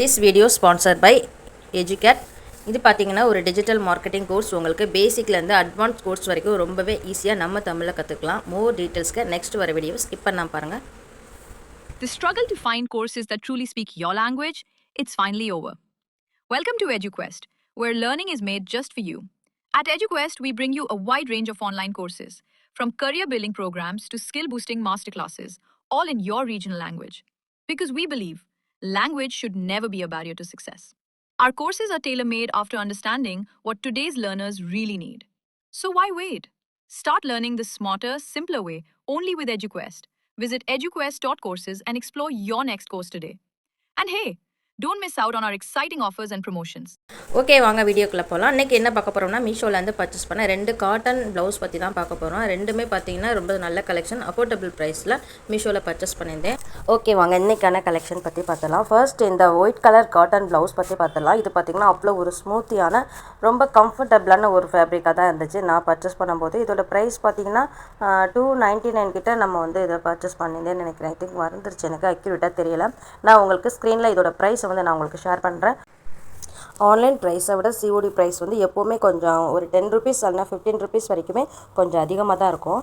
This video sponsored by Educat. இது பார்த்தீங்கன்னா ஒரு டிஜிட்டல் மார்க்கெட்டிங் கோர்ஸ் உங்களுக்கு பேசிக்லேருந்து அட்வான்ஸ் கோர்ஸ் வரைக்கும் ரொம்பவே ஈஸியாக நம்ம தமிழில் கற்றுக்கலாம். மோர் டீட்டெயில்ஸ்க்கு நெக்ஸ்ட் வர வீடியோ ஸ்கிப் பண்ணாம பாருங்கள். The struggle to find courses that truly speak your language, it's finally over. Welcome to EduQuest, where learning is made just for you. At EduQuest, we bring you a wide range of online courses, from career building programs to skill boosting masterclasses, all in your regional language. Because we believe language should never be a barrier to success. Our courses are tailor-made after understanding what today's learners really need. So why wait? Start learning the smarter, simpler way only with EduQuest. Visit eduquest.courses and explore your next course today. And hey, don't miss out on our exciting offers and promotions. Okay, வாங்க வீடியோக்குள்ளே போகலாம். இன்றைக்கி என்ன பார்க்க போகிறோம்னா, மீஷோலேருந்து purchase பண்ண 2 cotton blouse பற்றி தான் பார்க்க போகிறோம். ரெண்டுமே பார்த்தீங்கன்னா ரொம்ப நல்ல கலெக்ஷன், அஃபோர்டபுள் ப்ரைஸில் மீஷோவில் பர்ச்சேஸ் பண்ணியிருந்தேன். ஓகே, வாங்க இன்றைக்கான கலெக்ஷன் பற்றி பார்த்தலாம். ஃபர்ஸ்ட் இந்த ஒயிட் கலர் காட்டன் ப்ளவுஸ் பற்றி பார்த்தலாம். இது பார்த்திங்கன்னா அவ்வளோ ஒரு ஸ்மூத்தியான ரொம்ப கம்ஃபர்டபுளான ஒரு ஃபேப்ரிக்காக தான் இருந்துச்சு நான் பர்ச்சேஸ் பண்ணும்போது. இதோட ப்ரைஸ் பார்த்திங்கன்னா 299 கிட்ட நம்ம வந்து இதை பர்ச்சேஸ் பண்ணியிருந்தேன்னு நினைக்கிறேன். ஐ திங்க் மறந்துருச்சு, எனக்கு அக்யூரேட்டாக தெரியலை. நான் உங்களுக்கு ஸ்க்ரீனில் இதோட ப்ரைஸை வந்து நான் உங்களுக்கு ஷேர் பண்ணுறேன். ஆன்லைன் ப்ரைஸை விட சிஓடி ப்ரைஸ் வந்து எப்போவுமே கொஞ்சம் ஒரு 10 ருபீஸ் இல்லைனா 15 ருபீஸ் வரைக்குமே கொஞ்சம் அதிகமாக தான் இருக்கும்.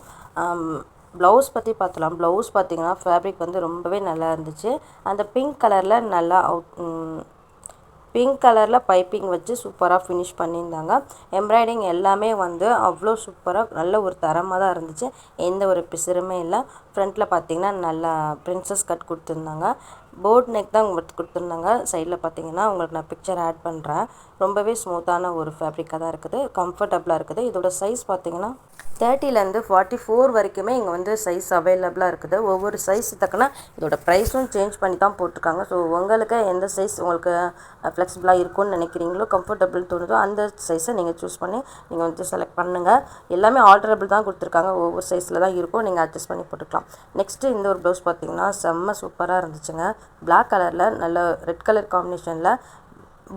ப்ளவுஸ் பற்றி பார்த்தலாம். ப்ளவுஸ் பார்த்திங்கன்னா ஃபேப்ரிக் வந்து ரொம்பவே நல்லா இருந்துச்சு. அந்த பிங்க் கலரில் நல்லா பிங்க் கலரில் பைப்பிங் வச்சு சூப்பராக ஃபினிஷ் பண்ணியிருந்தாங்க. எம்ப்ராய்டிங் எல்லாமே வந்து அவ்வளோ சூப்பராக நல்ல ஒரு தரமாக தான் இருந்துச்சு. எந்த ஒரு பிசுறுமே இல்லை. ஃப்ரண்ட்டில் பார்த்திங்கன்னா நல்லா பிரின்சஸ் கட் கொடுத்துருந்தாங்க. போட் நெக் தான் உங்களுக்கு கொடுத்துருந்தாங்க. சைடில் பார்த்தீங்கன்னா உங்களுக்கு நான் பிக்சர் ஆட் பண்ணுறேன். ரொம்பவே ஸ்மூத்தான ஒரு ஃபேப்ரிக்காக தான் இருக்குது, கம்ஃபர்டபுளாக இருக்குது. இதோட சைஸ் பார்த்தீங்கன்னா 30லேருந்து 44 வரைக்குமே இங்கே வந்து சைஸ் அவைலபிளாக இருக்குது. ஒவ்வொரு சைஸ் தக்கன இதோட ப்ரைஸும் சேஞ்ச் பண்ணி தான் போட்டிருக்காங்க. ஸோ உங்களுக்கு எந்த சைஸ் உங்களுக்கு ஃப்ளெக்சிபிளாக இருக்கும்னு நினைக்கிறீங்களோ, கம்ஃபர்டபுள் தோணுதோ அந்த சைஸை நீங்கள் சூஸ் பண்ணி நீங்கள் வந்து செலக்ட் பண்ணுங்கள். எல்லாமே ஆல்டரபிள் தான் கொடுத்துருக்காங்க. ஒவ்வொரு சைஸில் தான் இருக்கும், நீங்கள் அட்ஜஸ்ட் பண்ணி போட்டுக்கலாம். நெக்ஸ்ட்டு இந்த ஒரு ப்ளவுஸ் பார்த்தீங்கன்னா செம்ம சூப்பராக இருந்துச்சுங்க. பிளாக் கலரில் நல்ல ரெட் கலர் காம்பினேஷனில்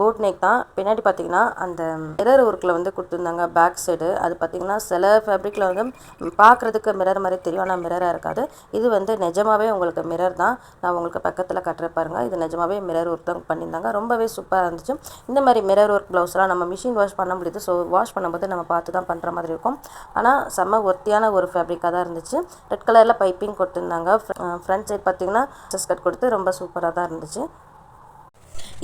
போட் நெக் தான். பின்னாடி பார்த்தீங்கன்னா அந்த மிரர் ஒர்க்கில் வந்து கொடுத்துருந்தாங்க பேக் சைடு. அது பார்த்திங்கன்னா சில ஃபேப்ரிக்கில் வந்து பார்க்குறதுக்கு மிரர் மாதிரி தெரியும், ஆனால் மிரராக இருக்காது. இது வந்து நிஜமாகவே உங்களுக்கு மிரர் தான். நான் உங்களுக்கு பக்கத்தில் கட்டுற பாருங்கள். இது நிஜமாகவே மிரர் ஒர்க் தான் பண்ணியிருந்தாங்க. ரொம்பவே சூப்பராக இருந்துச்சு. இந்த மாதிரி மிரர் ஒர்க் ப்ளவுஸ்லாம் நம்ம மிஷின் வாஷ் பண்ண முடியுது. ஸோ வாஷ் பண்ணும்போது நம்ம பார்த்து தான் பண்ணுற மாதிரி இருக்கும். ஆனால் செம்ம ஒர்த்தியான ஒரு ஃபேப்ரிக்காக தான் இருந்துச்சு. ரெட் கலரில் பைப்பிங் கொடுத்துருந்தாங்க. ஃப்ரண்ட் சைட் பார்த்திங்கன்னா கட் கொடுத்து ரொம்ப சூப்பராக தான் இருந்துச்சு.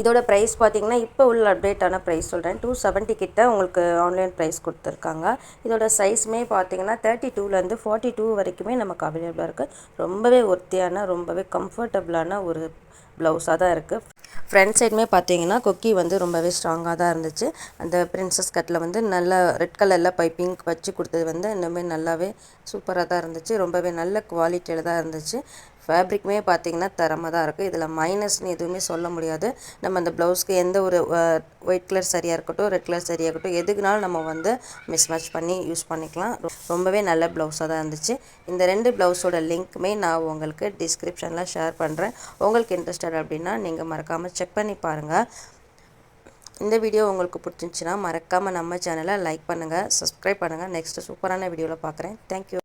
இதோட ப்ரைஸ் பார்த்திங்கன்னா இப்போ உள்ள அப்டேட்டான ப்ரைஸ் சொல்கிறேன். 270 கிட்ட உங்களுக்கு ஆன்லைன் ப்ரைஸ் கொடுத்துருக்காங்க. இதோட சைஸுமே பார்த்திங்கன்னா 32லேருந்து 42 வரைக்குமே நமக்கு அவைலபிளாக இருக்குது. ரொம்பவே ஒர்த்தியான ரொம்பவே கம்ஃபர்டபுளான ஒரு ப்ளவுஸாக தான் இருக்குது. ஃப்ரண்ட் சைடுமே பார்த்தீங்கன்னா கொக்கி வந்து ரொம்பவே ஸ்ட்ராங்காக தான் இருந்துச்சு. அந்த பிரின்சஸ் கட்டில் வந்து நல்லா ரெட் கலரில் பைப்பிங் வச்சு கொடுத்தது வந்து இன்னுமே நல்லாவே சூப்பராக தான் இருந்துச்சு. ரொம்பவே நல்ல குவாலிட்டியில் தான் இருந்துச்சு. ஃபேப்ரிக்குமே பார்த்திங்கன்னா தரமாக தான் இருக்குது. இதில் மைனஸ்னு எதுவுமே சொல்ல முடியாது. நம்ம அந்த ப்ளவுஸ்க்கு எந்த ஒரு ஒயிட் கலர் சரியாக இருக்கட்டும், ரெட் கலர் சரியாக இருக்கட்டும், எதுக்குனாலும் நம்ம வந்து மிஸ்மேட்ச் பண்ணி யூஸ் பண்ணிக்கலாம். ரொம்பவே நல்ல ப்ளவுஸாக தான் இருந்துச்சு. இந்த 2 ப்ளவுஸோட லிங்க்குமே நான் உங்களுக்கு டிஸ்கிரிப்ஷனில் ஷேர் பண்ணுறேன். உங்களுக்கு இன்ட்ரெஸ்டட் அப்படின்னா நீங்கள் மறக்காமல் செக் பண்ணி பாருங்கள். இந்த வீடியோ உங்களுக்கு பிடிச்சிருந்துச்சின்னா மறக்காமல் நம்ம சேனலை லைக் பண்ணுங்கள், சப்ஸ்கிரைப் பண்ணுங்கள். நெக்ஸ்ட்டு சூப்பரான வீடியோவில் பார்க்குறேன். தேங்க்யூ.